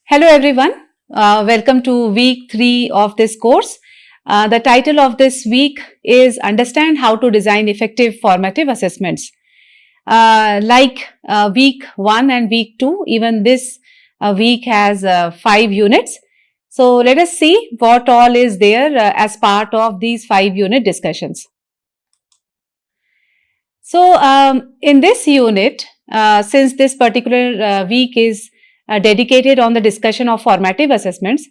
Hello everyone, welcome to week 3 of this course. The title of this week is Understand How to Design Effective Formative Assessments. Like week 1 and week 2, even this week has 5 units. So let us see what all is there as part of these 5 unit discussions. So in this unit, since this particular week is dedicated on the discussion of formative assessments,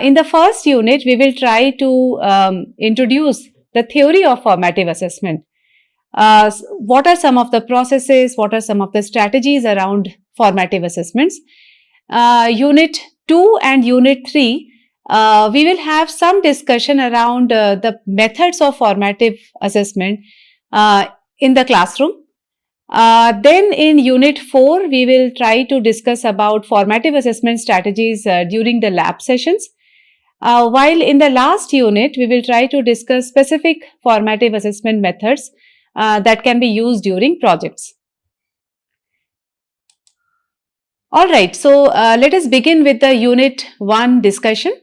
in the first unit, we will try to introduce the theory of formative assessment. What are some of the processes, what are some of the strategies around formative assessments. Unit 2 and Unit 3, we will have some discussion around the methods of formative assessment in the classroom. Then in Unit 4, we will try to discuss about formative assessment strategies during the lab sessions. While in the last unit, we will try to discuss specific formative assessment methods that can be used during projects. Alright, so let us begin with the Unit 1 discussion.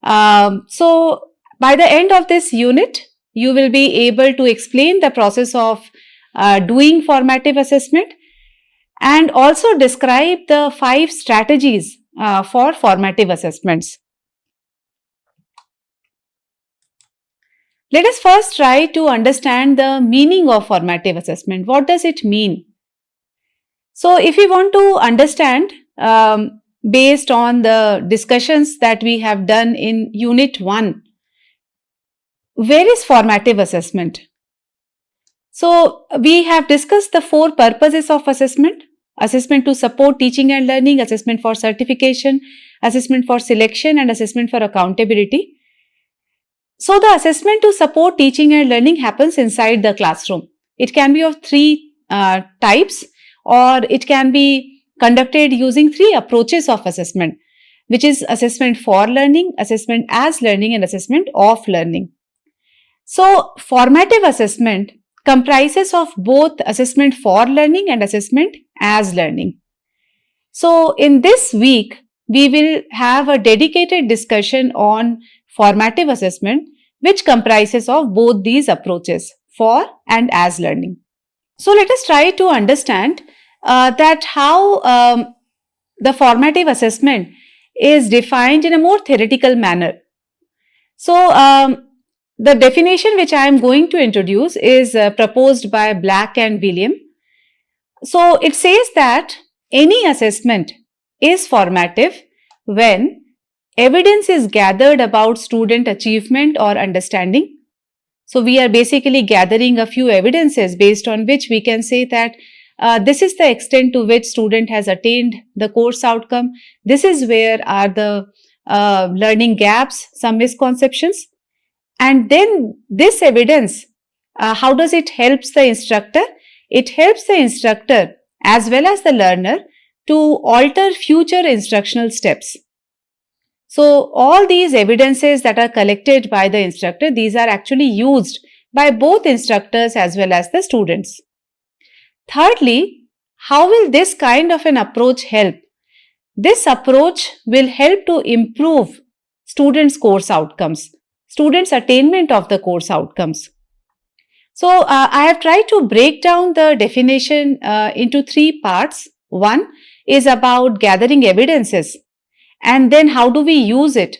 So by the end of this unit, you will be able to explain the process of doing formative assessment and also describe the 5 strategies for formative assessments. Let us first try to understand the meaning of formative assessment. What does it mean? So if we want to understand based on the discussions that we have done in Unit 1, where is formative assessment? So we have discussed the 4 purposes of assessment: assessment to support teaching and learning, assessment for certification, assessment for selection, and assessment for accountability. So the assessment to support teaching and learning happens inside the classroom. It can be of 3 types, or it can be conducted using 3 approaches of assessment, which is assessment for learning, assessment as learning, and assessment of learning. So formative assessment comprises of both assessment for learning and assessment as learning. So in this week, we will have a dedicated discussion on formative assessment, which comprises of both these approaches, for and as learning. So let us try to understand that how the formative assessment is defined in a more theoretical manner. So the definition which I am going to introduce is proposed by Black and William. So it says that any assessment is formative when evidence is gathered about student achievement or understanding. So we are basically gathering a few evidences based on which we can say that this is the extent to which student has attained the course outcome. This is where are the learning gaps, some misconceptions. And then this evidence, how does it helps the instructor? It helps the instructor as well as the learner to alter future instructional steps. So all these evidences that are collected by the instructor, these are actually used by both instructors as well as the students. Thirdly, how will this kind of an approach help? This approach will help to improve students' course outcomes, students' attainment of the course outcomes. So I have tried to break down the definition into 3 parts. One is about gathering evidences, and then how do we use it,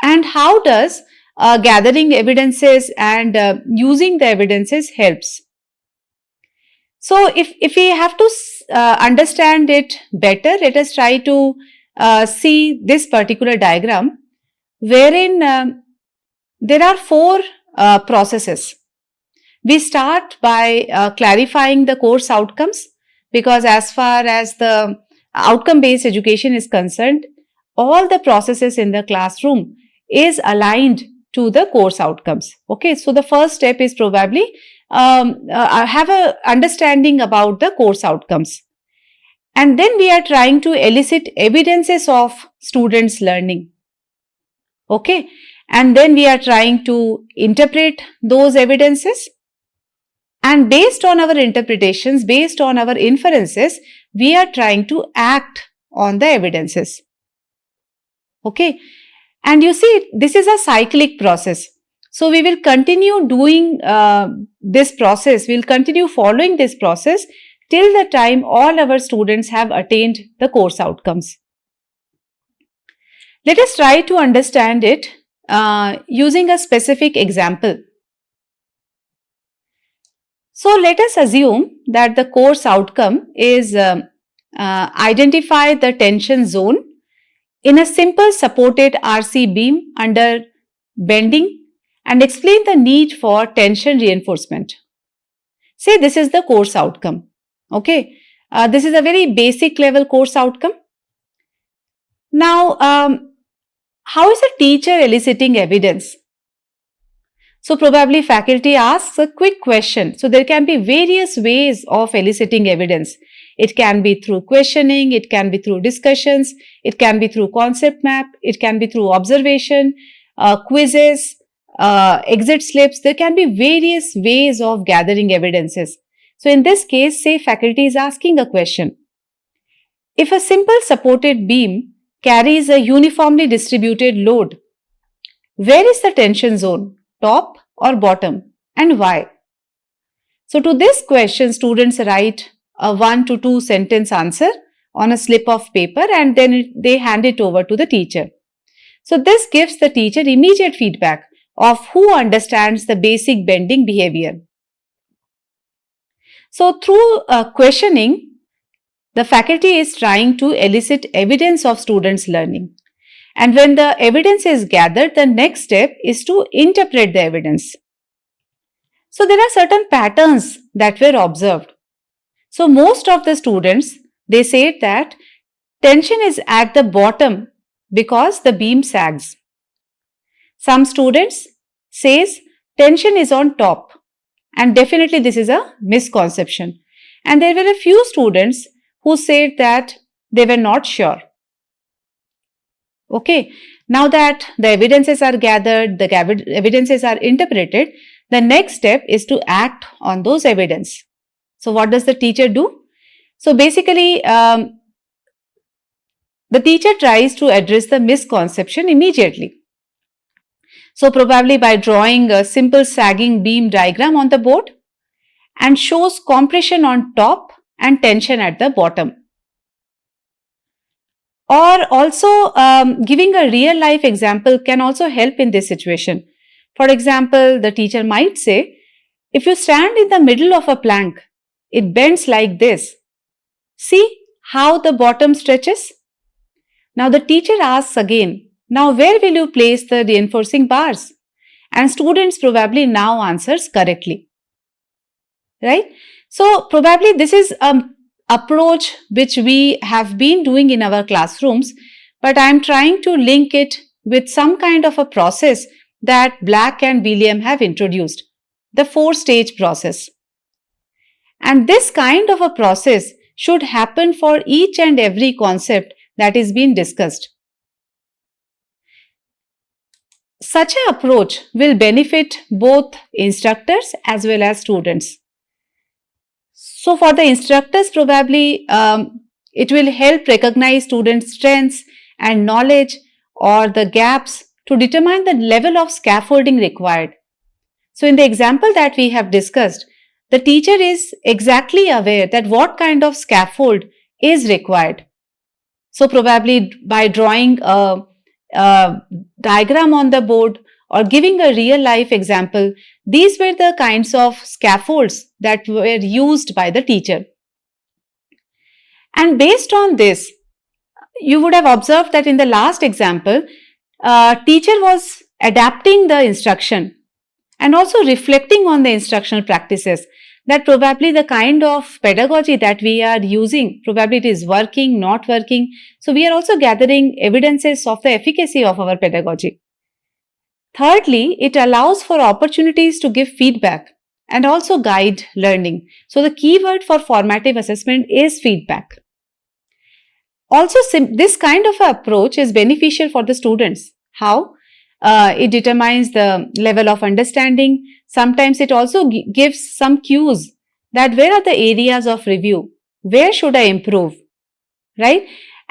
and how does gathering evidences and using the evidences helps. So if we have to understand it better, let us try to see this particular diagram, wherein there are 4 processes. We start by clarifying the course outcomes, because as far as the outcome-based education is concerned, all the processes in the classroom is aligned to the course outcomes. Okay, so the first step is probably have a understanding about the course outcomes. And then we are trying to elicit evidences of students' learning. Okay, and then we are trying to interpret those evidences. And based on our interpretations, based on our inferences, we are trying to act on the evidences. Okay. And you see, this is a cyclic process. So we will continue doing this process, we'll continue following this process till the time all our students have attained the course outcomes. Let us try to understand it using a specific example. So let us assume that the course outcome is identify the tension zone in a simple supported RC beam under bending and explain the need for tension reinforcement. Say this is the course outcome. Okay, this is a very basic level course outcome. Now, how is a teacher eliciting evidence? So probably faculty asks a quick question. So there can be various ways of eliciting evidence. It can be through questioning, it can be through discussions, it can be through concept map, it can be through observation, quizzes, exit slips. There can be various ways of gathering evidences. So in this case, say faculty is asking a question. If a simple supported beam carries a uniformly distributed load, where is the tension zone? Top or bottom, and why? So to this question, students write a 1 to 2 sentence answer on a slip of paper and then they hand it over to the teacher. So this gives the teacher immediate feedback of who understands the basic bending behavior. So through questioning, the faculty is trying to elicit evidence of students' learning. And when the evidence is gathered, the next step is to interpret the evidence. So there are certain patterns that were observed. So most of the students, they said that tension is at the bottom because the beam sags. Some students says tension is on top, and definitely this is a misconception. And there were a few students who said that they were not sure. Okay, now that the evidences are gathered, the evidences are interpreted, the next step is to act on those evidence. So what does the teacher do? So basically, the teacher tries to address the misconception immediately. So probably by drawing a simple sagging beam diagram on the board and shows compression on top and tension at the bottom. Or also giving a real life example can also help in this situation. For example, the teacher might say, if you stand in the middle of a plank, it bends like this. See how the bottom stretches? Now the teacher asks again, now where will you place the reinforcing bars? And students probably now answers correctly. Right? So probably this is approach which we have been doing in our classrooms, but I am trying to link it with some kind of a process that Black and William have introduced, the 4-stage process. And this kind of a process should happen for each and every concept that is being discussed. Such an approach will benefit both instructors as well as students. So for the instructors, probably it will help recognize students' strengths and knowledge or the gaps to determine the level of scaffolding required. So in the example that we have discussed, the teacher is exactly aware that what kind of scaffold is required. So probably by drawing a diagram on the board or giving a real life example, these were the kinds of scaffolds that were used by the teacher. And based on this, you would have observed that in the last example, teacher was adapting the instruction and also reflecting on the instructional practices, that probably the kind of pedagogy that we are using, probably it is working, not working. So we are also gathering evidences of the efficacy of our pedagogy. Thirdly, it allows for opportunities to give feedback and also guide learning. So the key word for formative assessment is feedback. Also, this kind of approach is beneficial for the students. How? It determines the level of understanding. Sometimes it also gives some cues that where are the areas of review? Where should I improve? Right?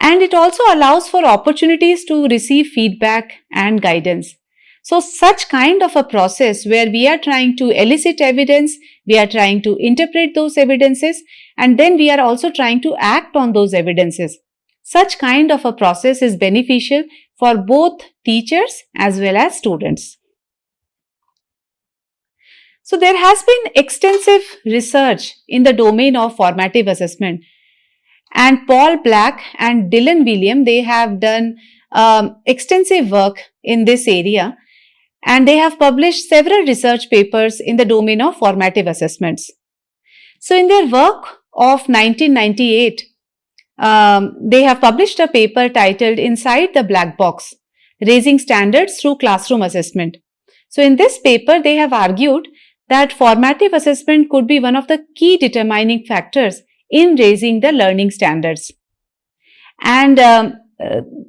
And it also allows for opportunities to receive feedback and guidance. So such kind of a process where we are trying to elicit evidence, we are trying to interpret those evidences, and then we are also trying to act on those evidences. Such kind of a process is beneficial for both teachers as well as students. So there has been extensive research in the domain of formative assessment, and Paul Black and Dylan William, they have done extensive work in this area, and they have published several research papers in the domain of formative assessments. So in their work of 1998, they have published a paper titled Inside the Black Box, Raising Standards Through Classroom Assessment. So in this paper, they have argued that formative assessment could be one of the key determining factors in raising the learning standards. And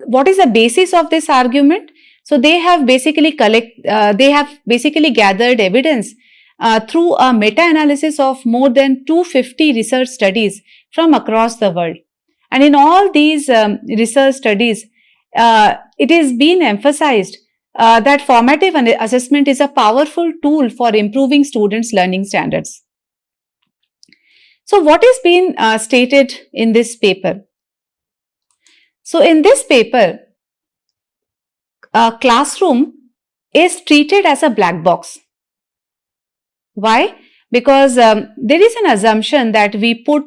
what is the basis of this argument? So they have basically gathered evidence through a meta-analysis of more than 250 research studies from across the world. And in all these research studies, it is been emphasized that formative assessment is a powerful tool for improving students' learning standards. So what is being stated in this paper? So in this paper, a classroom is treated as a black box. Why? Because there is an assumption that we put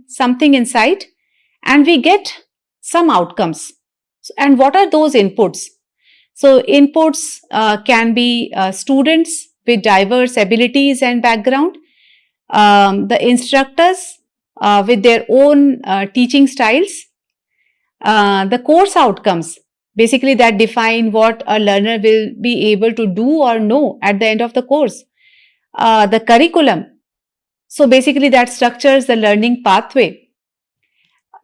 something inside and we get some outcomes. And what are those inputs? So inputs can be students with diverse abilities and background, the instructors with their own teaching styles, the course outcomes, basically that define what a learner will be able to do or know at the end of the course, the curriculum, so basically that structures the learning pathway,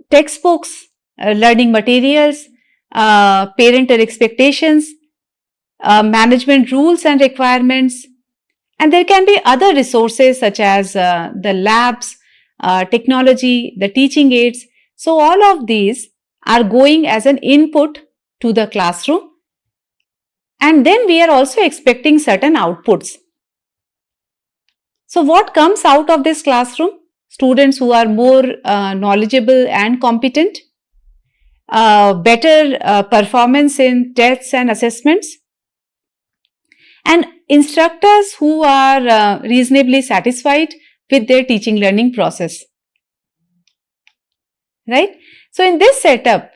textbooks, learning materials, parental expectations, management rules and requirements, and there can be other resources such as the labs, technology, the teaching aids. So all of these are going as an input to the classroom, and then we are also expecting certain outputs. So what comes out of this classroom? Students who are more knowledgeable and competent, better performance in tests and assessments, and instructors who are reasonably satisfied with their teaching learning process. Right? So in this setup,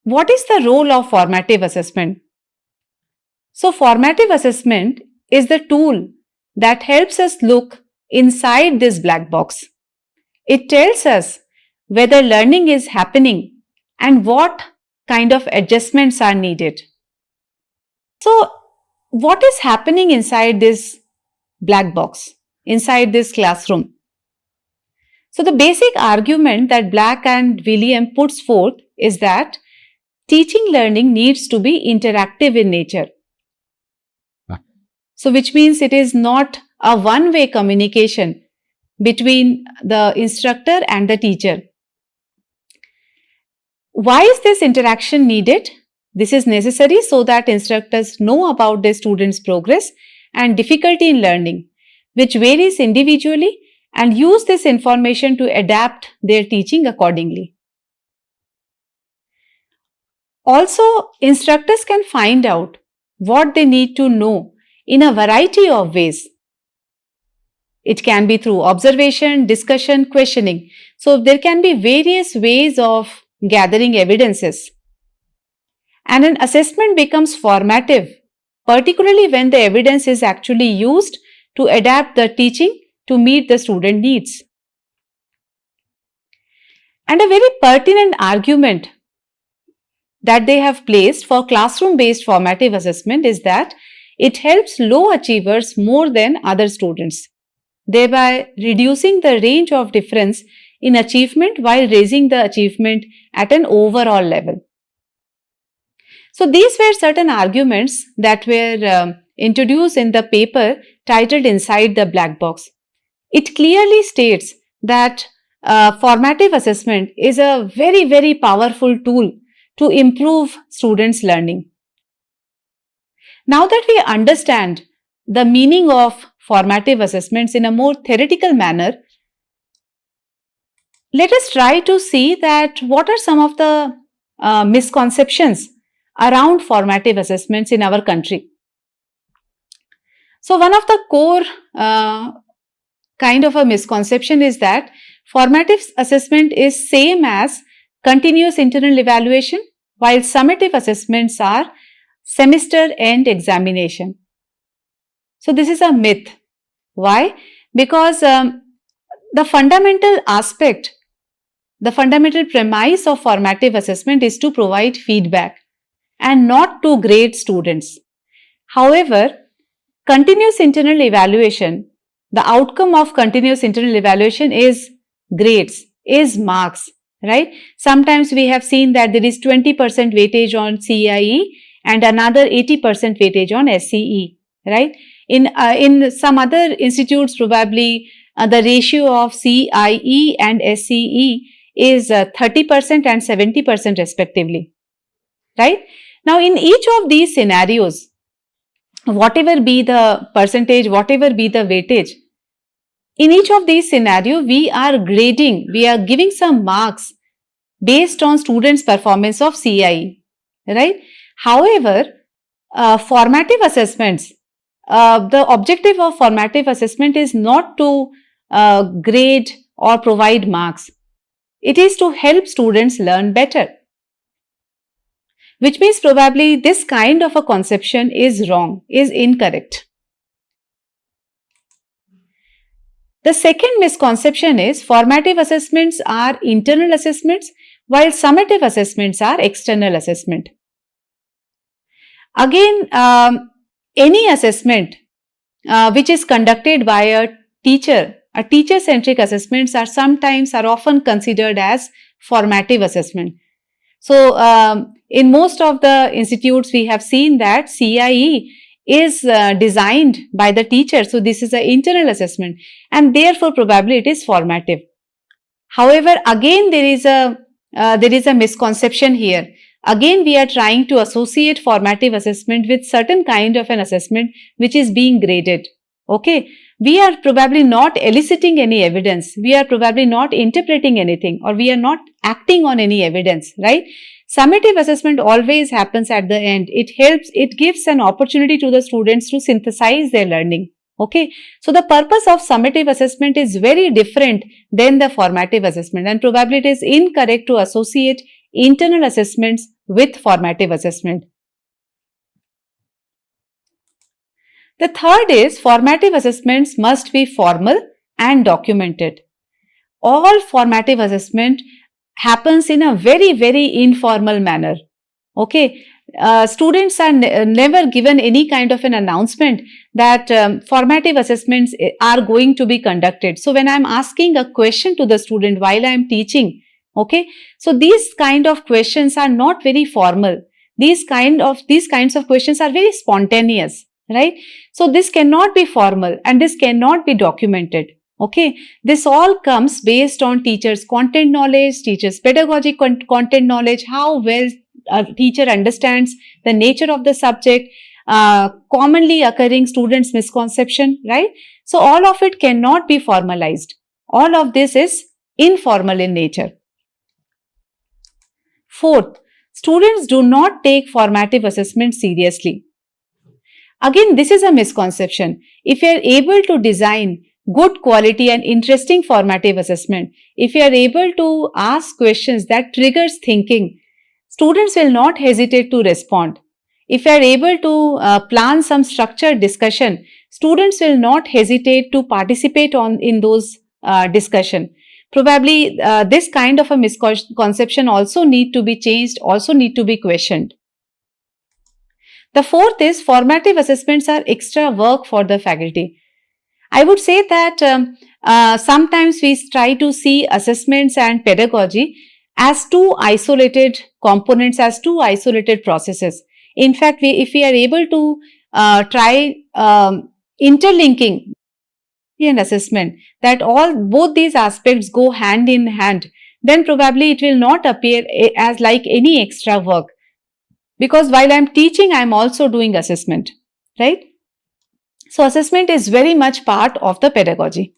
what is the role of formative assessment? So formative assessment is the tool that helps us look inside this black box. It tells us whether learning is happening and what kind of adjustments are needed. So what is happening inside this black box, inside this classroom? So the basic argument that Black and William puts forth is that teaching learning needs to be interactive in nature. So which means it is not a one-way communication between the instructor and the teacher. Why is this interaction needed? This is necessary so that instructors know about their students' progress and difficulty in learning, which varies individually, and use this information to adapt their teaching accordingly. Also, instructors can find out what they need to know in a variety of ways. It can be through observation, discussion, questioning. So there can be various ways of gathering evidences. And an assessment becomes formative, particularly when the evidence is actually used to adapt the teaching to meet the student needs. And a very pertinent argument that they have placed for classroom-based formative assessment is that it helps low achievers more than other students, thereby reducing the range of difference in achievement while raising the achievement at an overall level. So these were certain arguments that were introduced in the paper titled Inside the Black Box. It clearly states that formative assessment is a very, very powerful tool to improve students' learning. Now that we understand the meaning of formative assessments in a more theoretical manner, let us try to see that what are some of the misconceptions around formative assessments in our country. So, one of the core kind of a misconception is that formative assessment is same as continuous internal evaluation, while summative assessments are semester end examination. So, this is a myth. Why? Because the fundamental aspect, the fundamental premise of formative assessment is to provide feedback and not to grade students. However, continuous internal evaluation, the outcome of continuous internal evaluation is grades, is marks, right? Sometimes we have seen that there is 20% weightage on CIE and another 80% weightage on SCE, right? In some other institutes, probably the ratio of CIE and SCE is 30% and 70% respectively, right? Now, in each of these scenarios, whatever be the percentage, whatever be the weightage, in each of these scenarios, we are grading, we are giving some marks based on students' performance of CIE, right? However, formative assessments, the objective of formative assessment is not to grade or provide marks. It is to help students learn better, which means probably this kind of a conception is wrong, is incorrect. The second misconception is formative assessments are internal assessments, while summative assessments are external assessment. Again, any assessment which is conducted by a teacher-centric assessments are often considered as formative assessment. So, in most of the institutes, we have seen that CIE is designed by the teacher. So, this is an internal assessment and therefore probably it is formative. However, again there is a misconception here. Again, we are trying to associate formative assessment with certain kind of an assessment which is being graded. Okay, we are probably not eliciting any evidence. We are probably not interpreting anything, or we are not acting on any evidence, right? Summative assessment always happens at the end. It gives an opportunity to the students to synthesize their learning. Okay, so the purpose of summative assessment is very different than the formative assessment, and probably it is incorrect to associate internal assessments with formative assessment. The third is formative assessments must be formal and documented. All formative assessment happens in a very, very informal manner. Okay, students are never given any kind of an announcement that formative assessments are going to be conducted. So, when I am asking a question to the student while I am teaching, okay, so these kind of questions are not very formal. These kinds of questions are very spontaneous, right? So, this cannot be formal and this cannot be documented. Okay, this all comes based on teachers' content knowledge, teachers' pedagogic content knowledge, how well a teacher understands the nature of the subject, commonly occurring students' misconception, right? So, all of it cannot be formalized. All of this is informal in nature. Fourth, students do not take formative assessment seriously. Again, this is a misconception. If you are able to design good quality and interesting formative assessment, if you are able to ask questions that triggers thinking, students will not hesitate to respond. If you are able to plan some structured discussion, students will not hesitate to participate in those discussion. Probably this kind of a misconception also need to be changed, also need to be questioned. The fourth is formative assessments are extra work for the faculty. I would say that sometimes we try to see assessments and pedagogy as two isolated components, as two isolated processes. In fact, if we are able to try interlinking and assessment, that both these aspects go hand in hand, then probably it will not appear as like any extra work. Because while I'm teaching, I'm also doing assessment, right? So assessment is very much part of the pedagogy.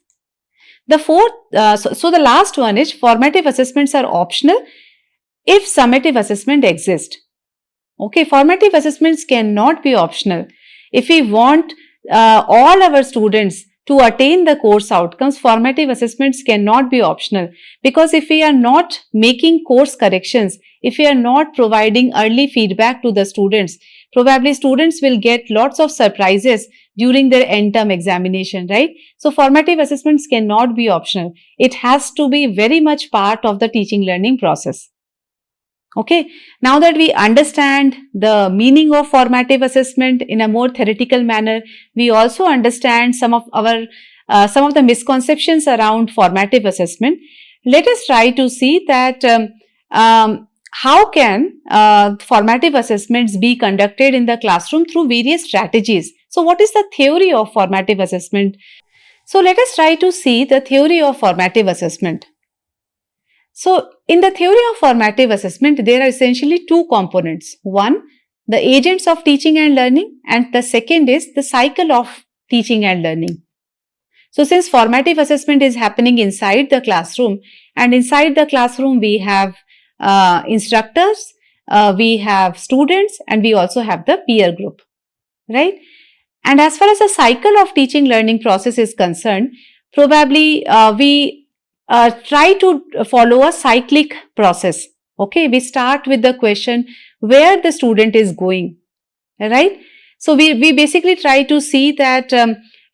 The fourth, so the last one is formative assessments are optional if summative assessment exists. Okay, formative assessments cannot be optional. If we want all our students to attain the course outcomes, formative assessments cannot be optional, because if we are not making course corrections, if we are not providing early feedback to the students, probably students will get lots of surprises during their end term examination, right? So formative assessments cannot be optional. It has to be very much part of the teaching learning process. Okay, now that we understand the meaning of formative assessment in a more theoretical manner, we also understand some of the misconceptions around formative assessment. Let us try to see that how can formative assessments be conducted in the classroom through various strategies. So what is the theory of formative assessment? So let us try to see the theory of formative assessment. So in the theory of formative assessment, there are essentially two components. One, the agents of teaching and learning, and the second is the cycle of teaching and learning. So since formative assessment is happening inside the classroom, and inside the classroom we have instructors, we have students, and we also have the peer group, right? And as far as the cycle of teaching learning process is concerned, probably we try to follow a cyclic process. Okay, we start with the question where the student is going, right? So we basically try to see that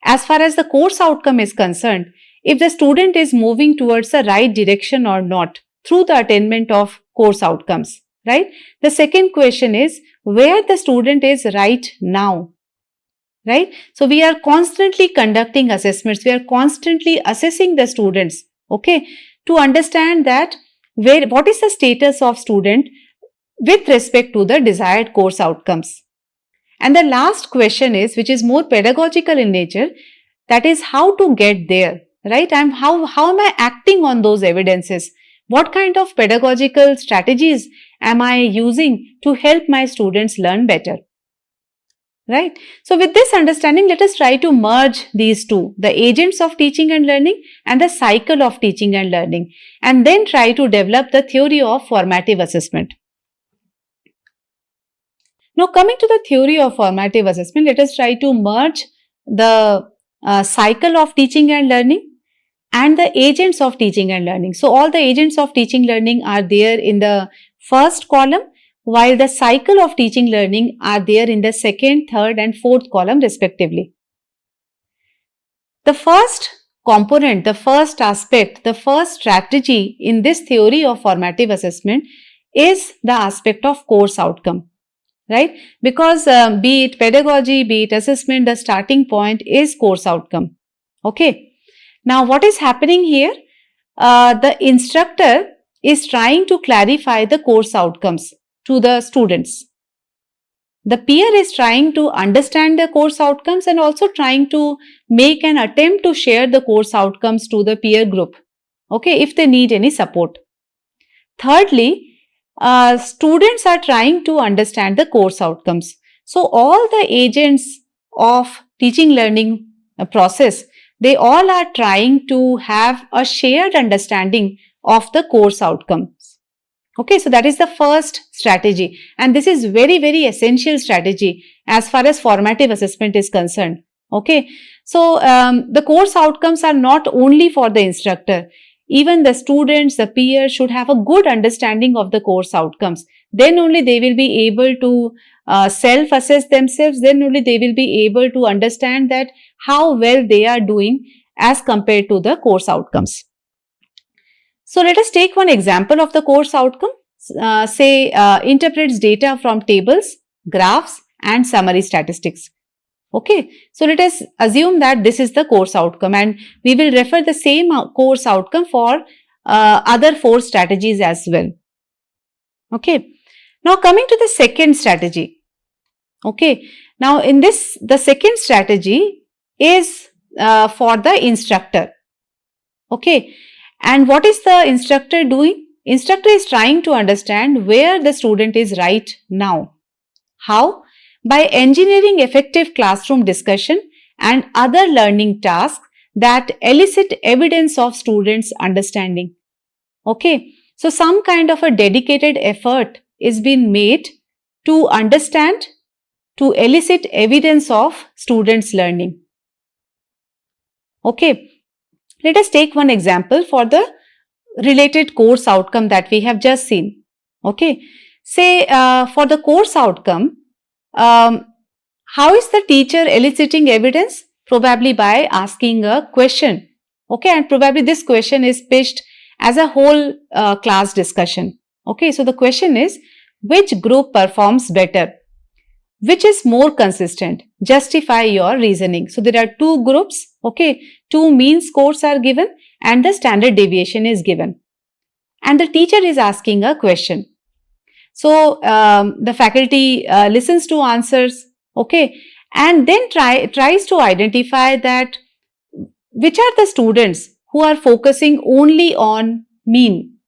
as far as the course outcome is concerned, if the student is moving towards the right direction or not through the attainment of course outcomes, right? The second question is where the student is right now, right? So we are constantly conducting assessments, we are constantly assessing the students, okay, to understand that what is the status of student with respect to the desired course outcomes. And the last question is, which is more pedagogical in nature, that is how to get there, right? How am I acting on those evidences? What kind of pedagogical strategies am I using to help my students learn better? Right? So with this understanding, let us try to merge these two, the agents of teaching and learning and the cycle of teaching and learning, and then try to develop the theory of formative assessment. Now coming to the theory of formative assessment, let us try to merge the cycle of teaching and learning and the agents of teaching and learning. So all the agents of teaching learning are there in the first column, while the cycle of teaching learning are there in the second, third and fourth column respectively. The first component, the first aspect, the first strategy in this theory of formative assessment is the aspect of course outcome, right? Because be it pedagogy, be it assessment, the starting point is course outcome. Okay. Now what is happening here? The instructor is trying to clarify the course outcomes to the students. The peer is trying to understand the course outcomes and also trying to make an attempt to share the course outcomes to the peer group, okay, if they need any support. Thirdly, students are trying to understand the course outcomes. So all the agents of teaching learning process, they all are trying to have a shared understanding of the course outcomes. Okay, so that is the first strategy, and this is very, very essential strategy as far as formative assessment is concerned. Okay, so the course outcomes are not only for the instructor, even the students, the peers should have a good understanding of the course outcomes. Then only they will be able to self-assess themselves, then only they will be able to understand that how well they are doing as compared to the course outcomes. So let us take one example of the course outcome, say interprets data from tables, graphs and summary statistics. Okay, so let us assume that this is the course outcome and we will refer the same course outcome for other 4 strategies as well. Okay, now coming to the second strategy. Okay, now in this, the second strategy is for the instructor. Okay, and what is the instructor doing? Instructor is trying to understand where the student is right now. How? By engineering effective classroom discussion and other learning tasks that elicit evidence of students' understanding. Okay, so some kind of a dedicated effort is being made to understand, to elicit evidence of students' learning. Okay, let us take one example for the related course outcome that we have just seen. Okay, say for the course outcome, how is the teacher eliciting evidence? Probably by asking a question. Okay, and probably this question is pitched as a whole class discussion. Okay, so the question is, which group performs better? Which is more consistent? Justify your reasoning. So there are two groups. Okay, two mean scores are given and the standard deviation is given. And the teacher is asking a question. So the faculty listens to answers, okay, and then tries to identify that which are the students who are focusing only on mean,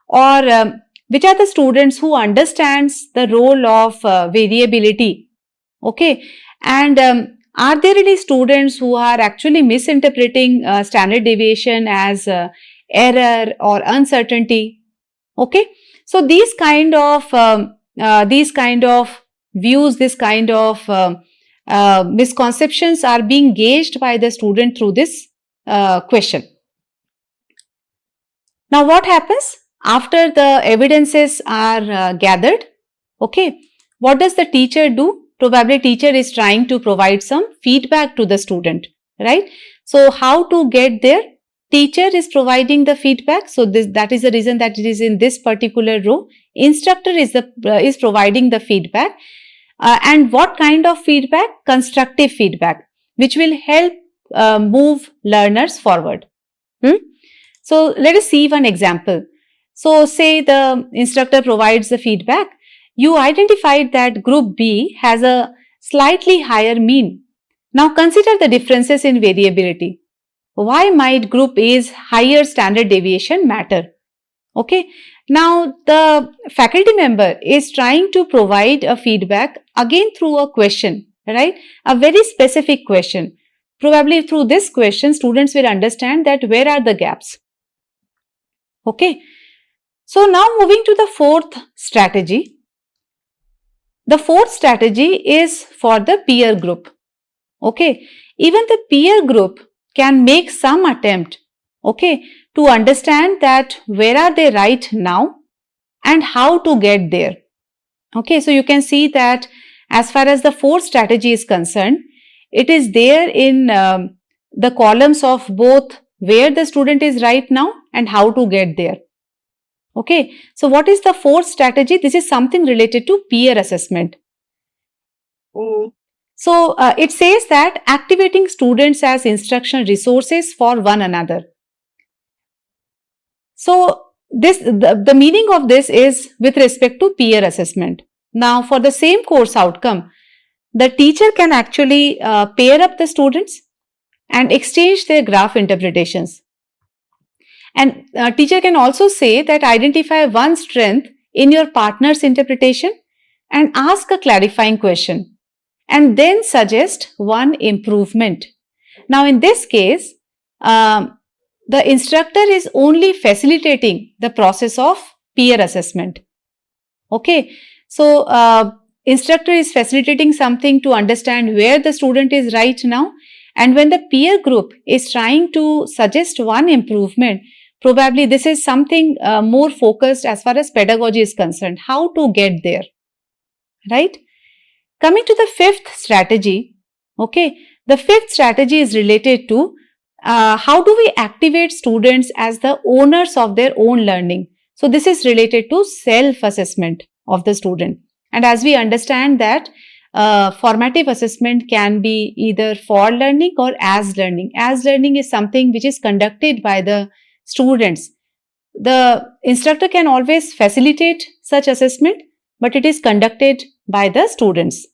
or which are the students who understands the role of variability, okay, and are there any students who are actually misinterpreting standard deviation as error or uncertainty, okay. So these kind of views, this kind of misconceptions are being gauged by the student through this question. Now what happens after the evidences are gathered? Okay, what does the teacher do? Probably teacher is trying to provide some feedback to the student, right? So how to get there? Teacher is providing the feedback. So that is the reason that it is in this particular row. Instructor is providing the feedback. And what kind of feedback? Constructive feedback, which will help move learners forward. So let us see one example. So say the instructor provides the feedback. You identified that group B has a slightly higher mean. Now consider the differences in variability. Why might group A's higher standard deviation matter? Okay. Now the faculty member is trying to provide a feedback again through a question, right? A very specific question. Probably through this question, students will understand that where are the gaps. Okay. So now moving to the fourth strategy. The fourth strategy is for the peer group. Okay. Even the peer group can make some attempt, okay, to understand that where are they right now and how to get there. Okay, so you can see that as far as the fourth strategy is concerned, it is there in the columns of both where the student is right now and how to get there. Okay, so what is the fourth strategy? This is something related to peer assessment. So it says that activating students as instructional resources for one another. So the meaning of this is with respect to peer assessment. Now for the same course outcome, the teacher can actually pair up the students and exchange their graph interpretations. And teacher can also say that identify one strength in your partner's interpretation and ask a clarifying question, and then suggest one improvement. Now in this case, the instructor is only facilitating the process of peer assessment. Okay, so instructor is facilitating something to understand where the student is right now, and when the peer group is trying to suggest one improvement, probably this is something more focused as far as pedagogy is concerned, how to get there, right? Coming to the fifth strategy, okay, the fifth strategy is related to how do we activate students as the owners of their own learning. So this is related to self-assessment of the student. And as we understand that formative assessment can be either for learning or as learning. As learning is something which is conducted by the students. The instructor can always facilitate such assessment, but it is conducted by the students.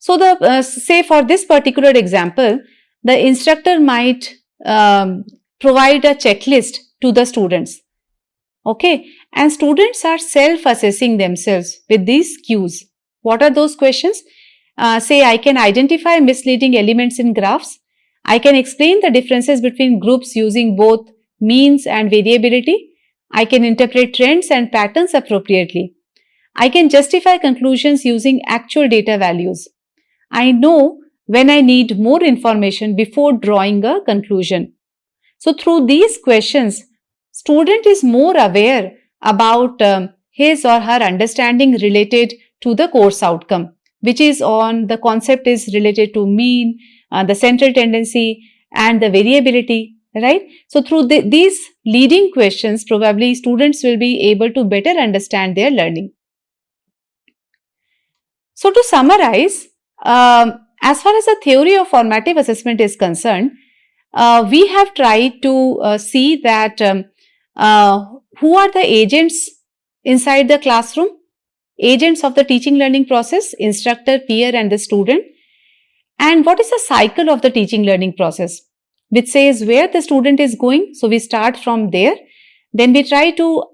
So say for this particular example, the instructor might provide a checklist to the students. Okay, and students are self-assessing themselves with these cues. What are those questions? Say I can identify misleading elements in graphs. I can explain the differences between groups using both means and variability. I can interpret trends and patterns appropriately. I can justify conclusions using actual data values. I know when I need more information before drawing a conclusion. So through these questions, student is more aware about his or her understanding related to the course outcome, which is on the concept is related to mean, the central tendency and the variability, right? So through these leading questions, probably students will be able to better understand their learning. So to summarize, as far as the theory of formative assessment is concerned, we have tried to see that who are the agents inside the classroom, agents of the teaching learning process, instructor, peer and the student, and what is the cycle of the teaching learning process, which says where the student is going. So we start from there, then we try to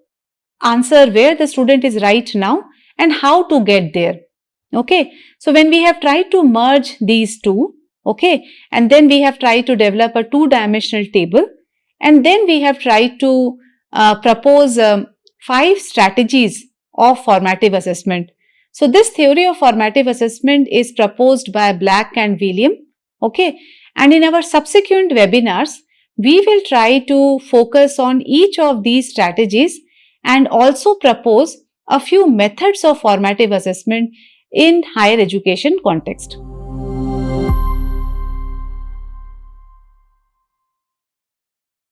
answer where the student is right now and how to get there. Okay, so when we have tried to merge these two, okay, and then we have tried to develop a two-dimensional table, and then we have tried to propose 5 strategies of formative assessment. So this theory of formative assessment is proposed by Black and William, okay, and in our subsequent webinars, we will try to focus on each of these strategies and also propose a few methods of formative assessment in higher education context.